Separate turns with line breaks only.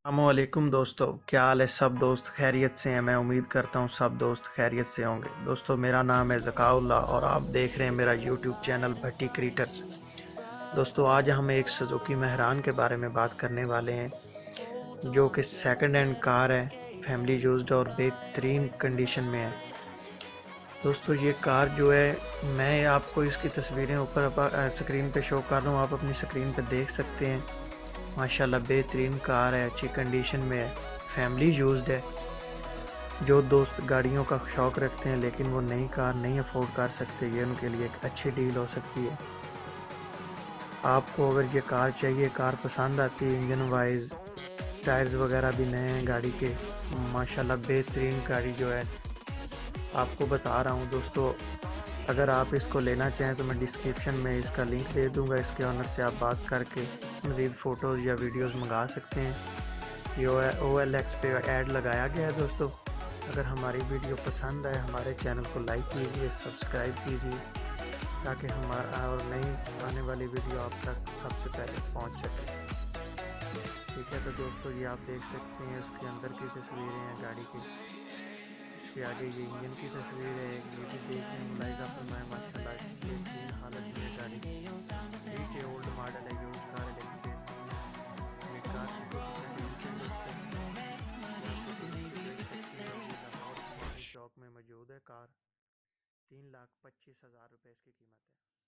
अस्सलामुअलैकुम दोस्तों, क्या हाल है? सब दोस्त खैरियत से हैं। मैं उम्मीद करता हूँ सब दोस्त खैरियत से होंगे। दोस्तों, मेरा नाम है ज़काउल्लाह और आप देख रहे हैं मेरा यूट्यूब चैनल भट्टी क्रिएटर्स। दोस्तों, आज हम एक सुजुकी मेहरान के बारे में बात करने वाले हैं, जो कि सेकंड हैंड कार है, फैमिली यूज्ड और बेहतरीन कंडीशन में है। दोस्तों, ये कार जो है, मैं आपको इसकी तस्वीरें ऊपर स्क्रीन पे शो कर रहा हूँ, आप अपनी स्क्रीन पे देख सकते हैं। माशाल्लाह बेहतरीन कार है, अच्छी कंडीशन में है, फैमिली यूज्ड है। जो दोस्त गाड़ियों का शौक़ रखते हैं लेकिन वो नई कार नहीं अफोर्ड कर सकते, ये उनके लिए एक अच्छी डील हो सकती है। आपको अगर ये कार चाहिए, कार पसंद आती है, इंजन वाइज टायर्स वगैरह भी नए हैं गाड़ी के, माशाल्लाह बेहतरीन गाड़ी जो है, आपको बता रहा हूँ दोस्तों। अगर आप इसको लेना चाहें तो मैं डिस्क्रिप्शन में इसका लिंक दे दूँगा, इसके ऑनर से आप बात करके मज़ीद फ़ोटोज़ या वीडियोज़ मंगा सकते हैं। ये OLX पे ऐड लगाया गया है दोस्तों। अगर हमारी वीडियो पसंद आए, हमारे चैनल को लाइक कीजिए, सब्सक्राइब कीजिए, ताकि हमारा और नई आने वाली वीडियो आप तक सबसे पहले पहुंच सके। ठीक है, तो दोस्तों ये आप देख सकते हैं, उसके अंदर की तस्वीरें हैं गाड़ी की। इसके आगे ये इंजन की तस्वीर है, ये भी देखने में मुलायजा फरमाए। माशाल्लाह बेहतरीन हालत में है गाड़ी। ठीक है, ओल्ड मॉडल है, यूज कार है, लेकिन बेहतरीन है। ये कार की कुछ डिटेल्स हैं दोस्तों, ये आपको देख के देख सकते हैं। ये लाहौर चांदनी चौक में मौजूद है कार। 3,25,000 रुपये इसकी कीमत है।